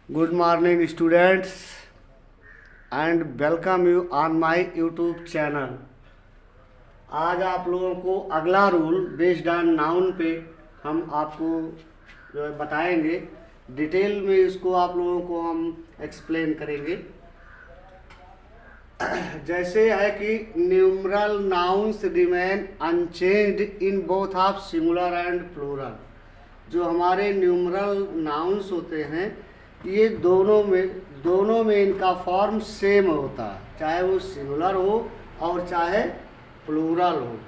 Good morning, students, and welcome you on my YouTube channel. आज आप लोगों को अगला रूल बेस्ड ऑन नाउन पे हम आपको जो है बताएंगे। डिटेल में इसको आप लोगों को हम एक्सप्लेन करेंगे। जैसे है कि numeral nouns remain unchanged in both of singular and plural. जो हमारे न्यूमरल नाउन्स होते हैं ये दोनों में इनका फॉर्म सेम होता है, चाहे वो सिंगुलर हो और चाहे प्लूरल हो।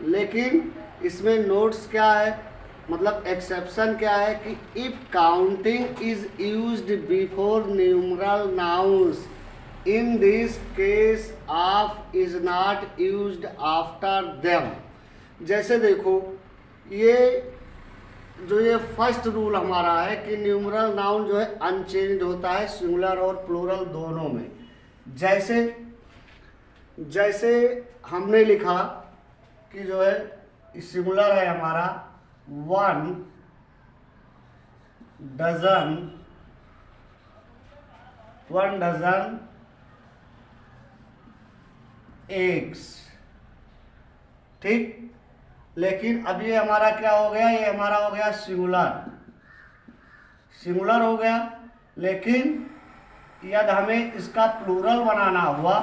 लेकिन इसमें नोट्स क्या है, मतलब एक्सेप्शन क्या है कि if counting is used before numeral nouns in this case of is not used after them. जैसे देखो ये फर्स्ट रूल हमारा है कि न्यूमरल नाउन जो है अनचेंज्ड होता है सिंगुलर और प्लूरल दोनों में। जैसे हमने लिखा कि जो है सिंगुलर है हमारा 1 डजन एग्स, ठीक। लेकिन अब ये हमारा क्या हो गया, ये हमारा हो गया सिंगुलर हो गया। लेकिन यदि हमें इसका प्लूरल बनाना हुआ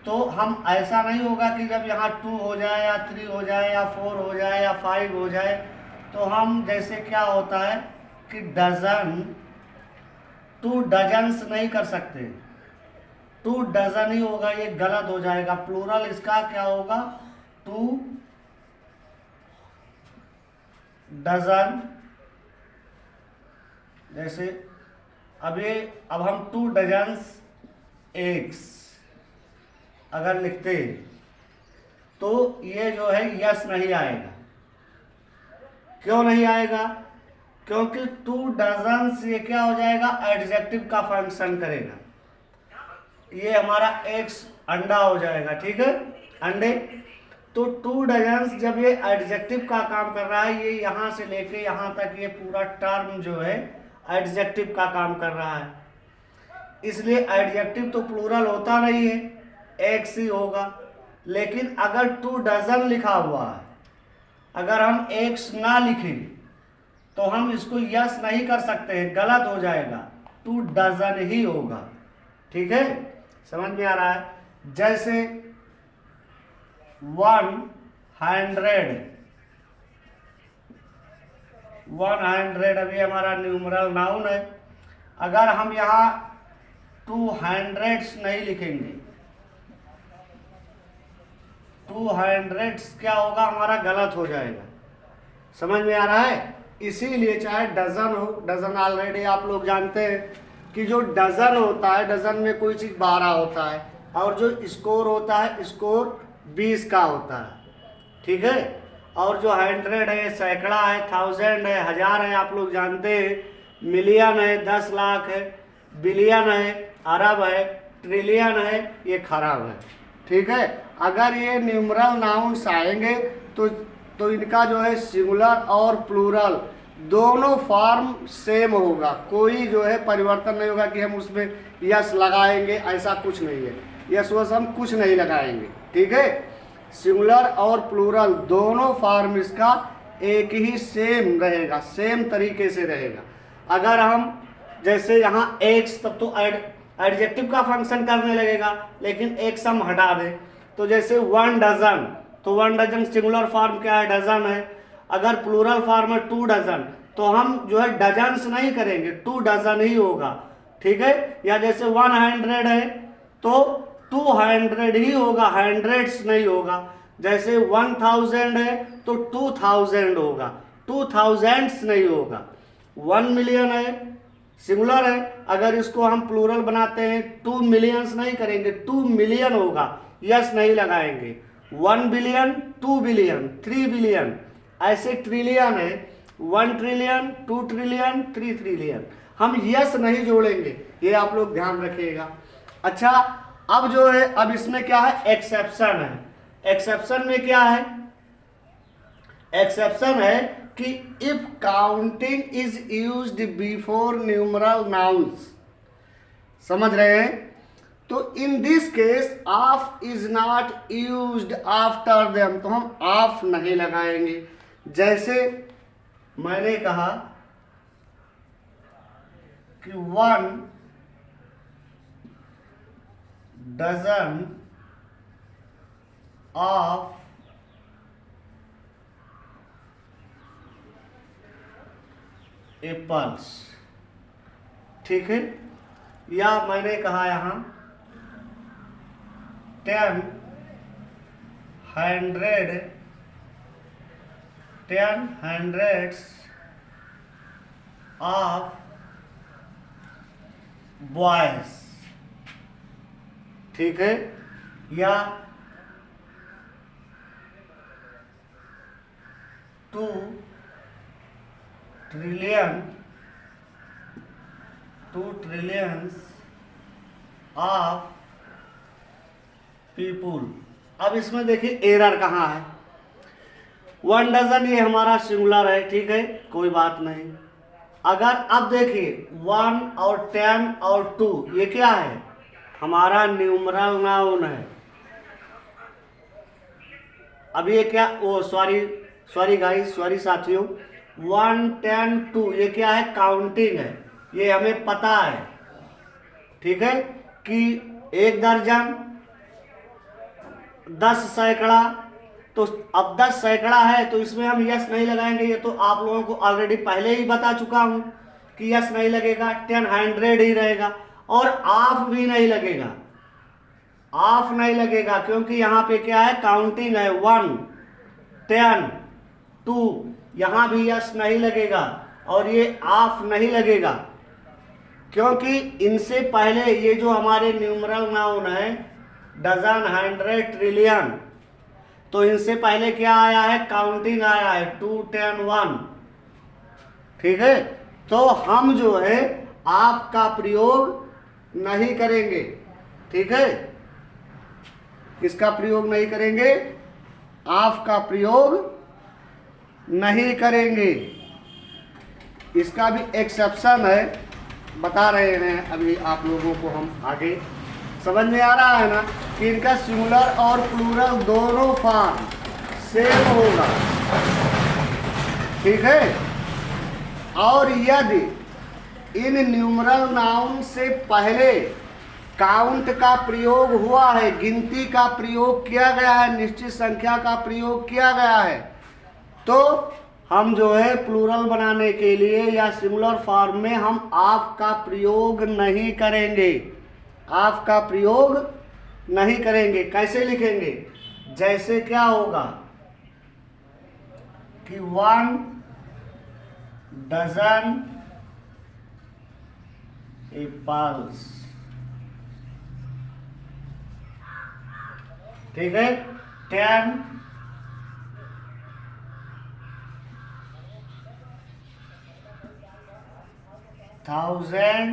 तो हम ऐसा नहीं होगा कि जब यहाँ 2 हो जाए या 3 हो जाए या 4 हो जाए या 5 हो जाए तो हम जैसे क्या होता है कि 2 डजन्स नहीं कर सकते, 2 डजन ही होगा, ये गलत हो जाएगा। प्लूरल इसका क्या होगा 2 डजन। जैसे अब हम 2 डजन्स एग्स अगर लिखते तो ये जो है यस नहीं आएगा। क्यों नहीं आएगा? क्योंकि 2 डजन्स ये क्या हो जाएगा, एडजेक्टिव का फंक्शन करेगा। ये हमारा एग्स अंडा हो जाएगा, ठीक है, अंडे। तो 2 डजन्स जब ये एडजेक्टिव का काम कर रहा है, ये यहाँ से लेके यहाँ तक ये पूरा टर्म जो है एडजेक्टिव का काम कर रहा है। इसलिए एडजेक्टिव तो प्लूरल होता नहीं है, एग्स ही होगा। लेकिन अगर 2 डजन लिखा हुआ है, अगर हम एग्स ना लिखें तो हम इसको यस नहीं कर सकते हैं, गलत हो जाएगा, 2 डजन ही होगा, ठीक है। समझ में आ रहा है? जैसे 100 अभी हमारा न्यूमरल नाउन है। अगर हम यहाँ 200 नहीं लिखेंगे, 200 क्या होगा, हमारा गलत हो जाएगा। समझ में आ रहा है? इसीलिए चाहे डजन हो, डजन ऑलरेडी आप लोग जानते हैं कि जो डजन होता है, डजन में कोई चीज़ 12 होता है, और जो स्कोर होता है स्कोर 20 का होता है, ठीक है। और जो 100 है सैकड़ा है, 1000 है हजार है, आप लोग जानते हैं। मिलियन है 10 लाख है, बिलियन है अरब है, ट्रिलियन है ये खरब है, ठीक है। अगर ये न्यूमरल नाउन्स आएंगे तो इनका जो है सिंगुलर और प्लूरल दोनों फॉर्म सेम होगा, कोई जो है परिवर्तन नहीं होगा कि हम उसमें यस लगाएंगे, ऐसा कुछ नहीं है। यस वस हम कुछ नहीं लगाएंगे, ठीक है। सिंगुलर और प्लूरल दोनों फॉर्म इसका एक ही सेम रहेगा, सेम तरीके से रहेगा। अगर हम जैसे यहाँ एक्स, तब तो एडजेक्टिव का फंक्शन करने लगेगा, लेकिन एक्स हम हटा दें तो जैसे 1 डजन, तो 1 डजन सिंगुलर फॉर्म क्या है, डजन है। अगर प्लूरल फॉर्म है 2 डजन, तो हम जो है डजन्स नहीं करेंगे, 2 डजन ही होगा, ठीक है। या जैसे 100 है तो 200 ही होगा, हंड्रेड्स नहीं होगा। जैसे 1000 है तो 2000 होगा, 2000s नहीं होगा। 1 मिलियन है सिंगुलर है, अगर इसको हम प्लूरल बनाते हैं 2 मिलियंस नहीं करेंगे, 2 मिलियन होगा, यस नहीं लगाएंगे। 1 बिलियन, 2 बिलियन, 3 बिलियन, ऐसे ट्रिलियन है, 1 ट्रिलियन, 2 ट्रिलियन, 3 ट्रिलियन, हम यस नहीं जोड़ेंगे, ये आप लोग ध्यान रखिएगा। अच्छा, अब जो है, अब इसमें क्या है, एक्सेप्शन है। एक्सेप्शन में क्या है, एक्सेप्शन है कि if counting is used before numeral nouns, समझ रहे हैं। तो in this case of is not used after them, तो हम ऑफ नहीं लगाएंगे। जैसे मैंने कहा कि 1 डजन ऑफ एप्पल्स, ठीक है। या मैंने कहा यहां 10 hundreds of boys, ठीक है। या 2 trillions ऑफ पीपुल। अब इसमें देखिए एरर कहाँ है। 1 डजन ये हमारा सिंगुलर है, ठीक है, कोई बात नहीं। अगर अब देखिए 1 और 10 और 2 ये क्या है, हमारा न्यूमरल नाउन है। अब ये क्या, ओ सॉरी गाइस, सॉरी साथियों, 1 10 2 ये क्या है, काउंटिंग है, ये हमें पता है, ठीक है, कि 1 दर्जन 10 सैकड़ा। तो अब 10 सैकड़ा है तो इसमें हम यस नहीं लगाएंगे, ये तो आप लोगों को ऑलरेडी पहले ही बता चुका हूं कि यस नहीं लगेगा, 10 100 ही रहेगा। और ऑफ भी नहीं लगेगा, ऑफ नहीं लगेगा, क्योंकि यहाँ पे क्या है, काउंटिंग है, 1 10 2, यहाँ भी यस नहीं लगेगा और ये ऑफ नहीं लगेगा, क्योंकि इनसे पहले ये जो हमारे न्यूमरल नाउन है डजन 100 ट्रिलियन, तो इनसे पहले क्या आया है, काउंटिंग आया है 2 10 1, ठीक है। तो हम जो है ऑफ का प्रयोग नहीं करेंगे, ठीक है, किसका प्रयोग नहीं करेंगे, ऑफ का प्रयोग नहीं करेंगे। इसका भी एक्सेप्शन है, बता रहे हैं अभी आप लोगों को हम आगे। समझ में आ रहा है ना कि इनका सिंगुलर और प्लूरल दोनों फॉर्म सेम होगा, ठीक है। और यदि इन न्यूमरल नाउन से पहले काउंट का प्रयोग हुआ है, गिनती का प्रयोग किया गया है, निश्चित संख्या का प्रयोग किया गया है, तो हम जो है प्लूरल बनाने के लिए या सिंगुलर फॉर्म में हम ऑफ का प्रयोग नहीं करेंगे, ऑफ का प्रयोग नहीं करेंगे। कैसे लिखेंगे, जैसे क्या होगा कि 1 डजन एप्पल्स, ठीक है, 10 1000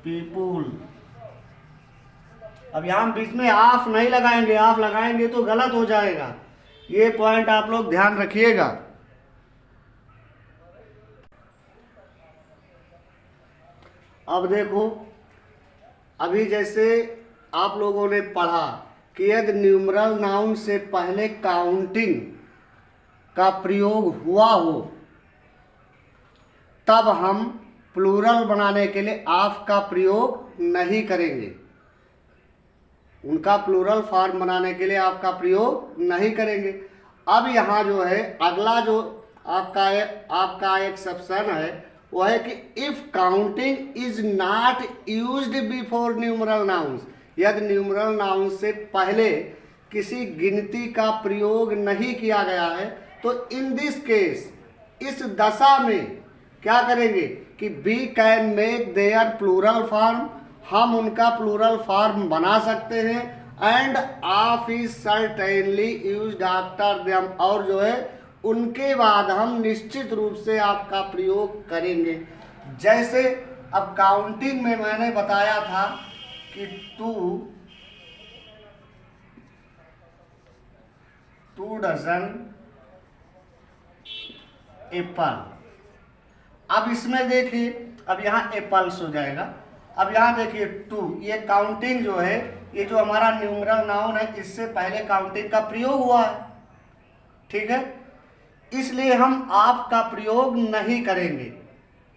पीपुल। अब यहां बीच में ऑफ नहीं लगाएंगे, ऑफ लगाएंगे तो गलत हो जाएगा, ये पॉइंट आप लोग ध्यान रखिएगा। अब देखो, अभी जैसे आप लोगों ने पढ़ा कि यदि न्यूमरल नाउन से पहले काउंटिंग का प्रयोग हुआ हो तब हम प्लूरल बनाने के लिए ऑफ का प्रयोग नहीं करेंगे, उनका प्लूरल फॉर्म बनाने के लिए ऑफ का प्रयोग नहीं करेंगे। अब यहाँ जो है अगला जो आपका एक्सेप्शन है वो है कि if counting is not used before numeral nouns, यदि न्यूमरल नाउन से पहले किसी गिनती का प्रयोग नहीं किया गया है तो इन दिस केस, इस दशा में क्या करेंगे कि we can make their plural form, हम उनका प्लूरल फॉर्म बना सकते हैं, and of is certainly used after them, और जो है उनके बाद हम निश्चित रूप से आपका प्रयोग करेंगे। जैसे अब काउंटिंग में मैंने बताया था कि 2 डजन एप्पल। अब इसमें देखिए, अब यहाँ एप्पल्स हो जाएगा। अब यहाँ देखिए 2, ये काउंटिंग जो है, ये जो हमारा न्यूमरल नाउन है, इससे पहले काउंटिंग का प्रयोग हुआ है, ठीक है, इसलिए हम आप का प्रयोग नहीं करेंगे,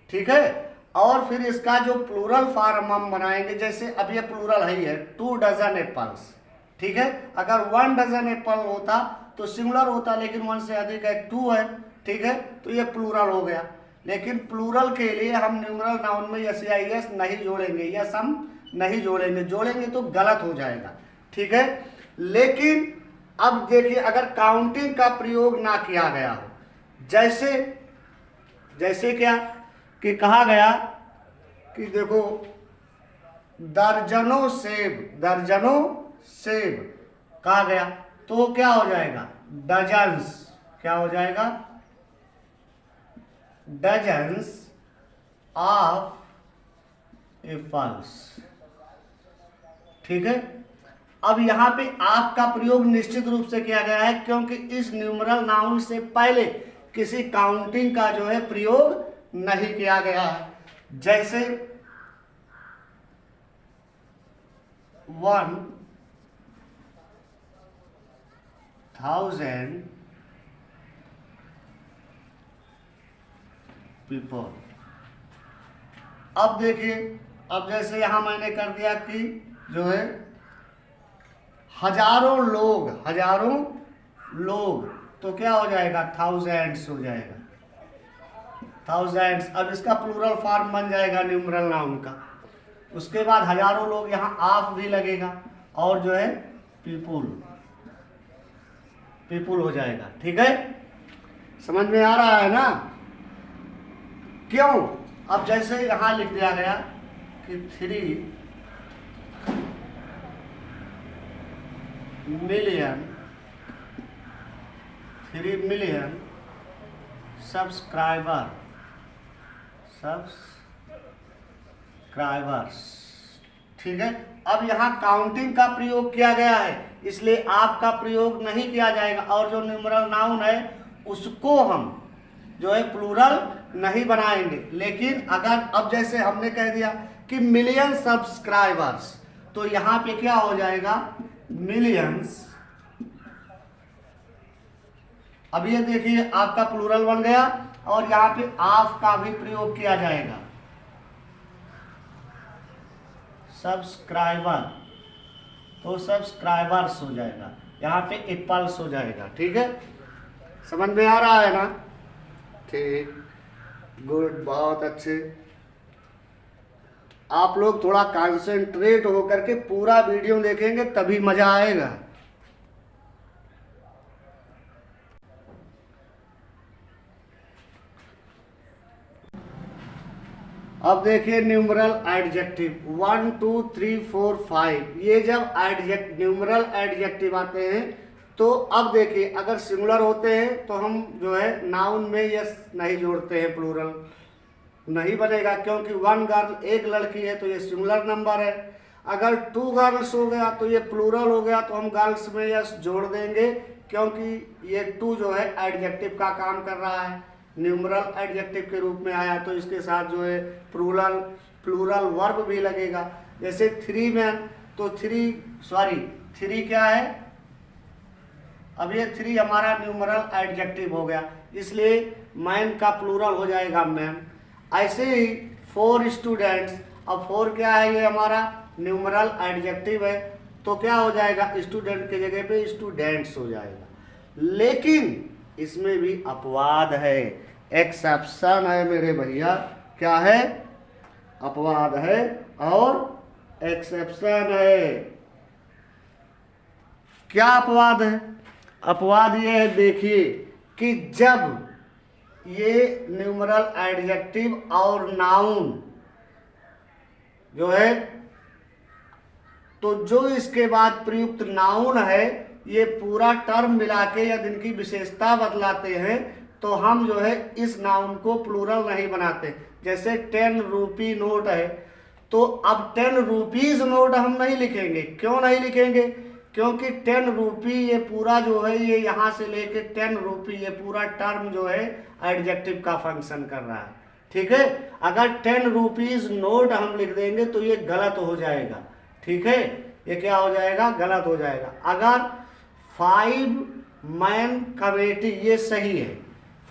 ठीक है। और फिर इसका जो प्लूरल फॉर्म हम बनाएंगे, जैसे अब ये प्लूरल है 2 डजन एप्पल्स, ठीक है। अगर 1 डजन एप्पल होता तो सिंगुलर होता, लेकिन 1 से अधिक है, 2 है, ठीक है, तो ये प्लूरल हो गया। लेकिन प्लूरल के लिए हम न्यूमरल नाउन में यस या यस नहीं जोड़ेंगे, यस हम नहीं जोड़ेंगे, जोड़ेंगे तो गलत हो जाएगा, ठीक है। लेकिन अब देखिए, अगर काउंटिंग का प्रयोग ना किया गया हो, जैसे क्या कि कहा गया कि देखो दर्जनों सेब कहा गया, तो क्या हो जाएगा, डजन्स, क्या हो जाएगा, डजन्स ऑफ एप्पल्स, ठीक है। अब यहाँ पे आप का प्रयोग निश्चित रूप से किया गया है, क्योंकि इस न्यूमरल नाउन से पहले किसी काउंटिंग का जो है प्रयोग नहीं किया गया है। जैसे 1000 पीपल। अब देखिए, अब जैसे यहां मैंने कर दिया कि जो है हजारों लोग, तो क्या हो जाएगा, थाउजेंड्स हो जाएगा, थाउजेंड्स। अब इसका प्लूरल फॉर्म बन जाएगा न्यूमरल नाउन का। उसके बाद हजारों लोग, यहाँ ऑफ भी लगेगा, और जो है पीपुल हो जाएगा, ठीक है। समझ में आ रहा है ना, क्यों। अब जैसे यहां लिख दिया गया कि 3 मिलियन सब्सक्राइबर्स, ठीक है। अब यहाँ काउंटिंग का प्रयोग किया गया है, इसलिए आप का प्रयोग नहीं किया जाएगा, और जो न्यूमरल नाउन है उसको हम जो है प्लूरल नहीं बनाएंगे। लेकिन अगर अब जैसे हमने कह दिया कि मिलियन सब्सक्राइबर्स, तो यहाँ पे क्या हो जाएगा, मिलियंस। अब ये देखिए आपका प्लूरल बन गया, और यहाँ पे ऑफ का भी प्रयोग किया जाएगा, सब्सक्राइबर, तो सब्सक्राइबर्स हो जाएगा, यहाँ पे एप्पल्स हो जाएगा, ठीक है। समझ में आ रहा है ना, ठीक, गुड, बहुत अच्छे। आप लोग थोड़ा कंसंट्रेट होकर के पूरा वीडियो देखेंगे तभी मजा आएगा। अब देखिए न्यूमरल एडजेक्टिव 1 2 3 4 5, ये जब न्यूमरल एडजेक्टिव आते हैं तो अब देखिए अगर सिंगुलर होते हैं तो हम जो है नाउन में यस नहीं जोड़ते हैं, प्लूरल नहीं बनेगा, क्योंकि 1 गर्ल, एक लड़की है तो ये सिंगुलर नंबर है। अगर 2 गर्ल्स हो गया तो ये प्लूरल हो गया, तो हम गर्ल्स में यस जोड़ देंगे, क्योंकि ये 2 जो है एडजेक्टिव का काम कर रहा है, न्यूमरल एडजेक्टिव के रूप में आया, तो इसके साथ जो है प्लूरल वर्ब भी लगेगा। जैसे 3 मैन, तो 3 क्या है, अब ये 3 हमारा न्यूमरल एडजेक्टिव हो गया, इसलिए मैन का प्लूरल हो जाएगा मैन। ऐसे ही 4 स्टूडेंट्स, अब 4 क्या है, ये हमारा न्यूमरल एडजेक्टिव है, तो क्या हो जाएगा, स्टूडेंट के जगह पे स्टूडेंट्स हो जाएगा। लेकिन इसमें भी अपवाद है, एक्सेप्शन है मेरे भैया, क्या है, अपवाद है और एक्सेप्शन है। क्या अपवाद है, अपवाद ये है, देखिए कि जब ये न्यूमरल एडजेक्टिव और नाउन जो है, तो जो इसके बाद प्रयुक्त नाउन है, ये पूरा टर्म मिला के यदि इनकी विशेषता बदलाते हैं तो हम जो है इस नाउन को प्लूरल नहीं बनाते। जैसे 10 रुपी नोट है, तो अब 10 रुपीज नोट हम नहीं लिखेंगे। क्यों नहीं लिखेंगे, क्योंकि 10 रुपी ये पूरा जो है ये यहाँ से लेके 10 रुपी ये पूरा टर्म जो है एडजेक्टिव का फंक्शन कर रहा है। ठीक है, अगर 10 रुपीज नोट हम लिख देंगे तो ये गलत हो जाएगा। ठीक है, ये क्या हो जाएगा, गलत हो जाएगा। अगर 5 मैन कमेटी ये सही है,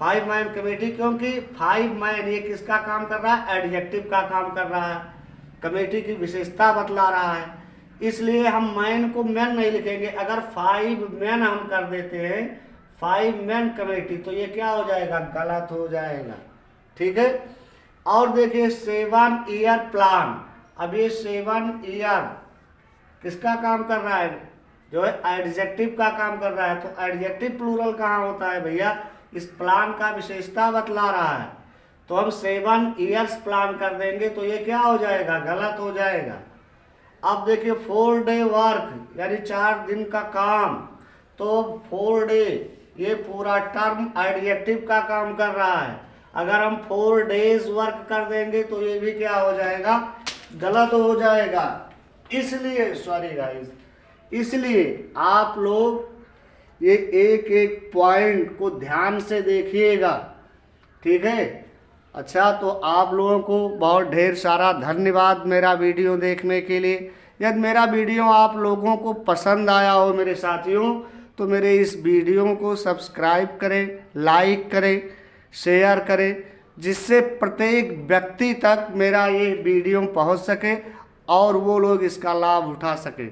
5 मैन कमेटी, क्योंकि 5 मैन ये किसका काम कर रहा है, एडजेक्टिव का काम कर रहा है, कमेटी की विशेषता बतला रहा है, इसलिए हम मैन को मैन नहीं लिखेंगे। अगर 5 मैन हम कर देते हैं 5 मैन कमेटी तो ये क्या हो जाएगा, गलत हो जाएगा। ठीक है, और देखिए 7 ईयर प्लान, अब ये 7 ईयर किसका काम कर रहा है, जो है एडजेक्टिव का काम कर रहा है। तो एडजेक्टिव प्लूरल कहाँ होता है भैया, इस प्लान का विशेषता बतला रहा है, तो हम 7 ईयर्स प्लान कर देंगे तो ये क्या हो जाएगा, गलत हो जाएगा। अब देखिए 4 डे वर्क यानी 4 दिन का काम, तो 4 डे ये पूरा टर्म एडजेक्टिव का काम कर रहा है। अगर हम 4 डेज वर्क कर देंगे तो ये भी क्या हो जाएगा, गलत हो जाएगा। इसलिए सॉरी गाइस, इसलिए आप लोग ये एक एक पॉइंट को ध्यान से देखिएगा। ठीक है, अच्छा, तो आप लोगों को बहुत ढेर सारा धन्यवाद मेरा वीडियो देखने के लिए। यदि मेरा वीडियो आप लोगों को पसंद आया हो मेरे साथियों, तो मेरे इस वीडियो को सब्सक्राइब करें, लाइक करें, शेयर करें, जिससे प्रत्येक व्यक्ति तक मेरा ये वीडियो पहुंच सके और वो लोग इसका लाभ उठा सके।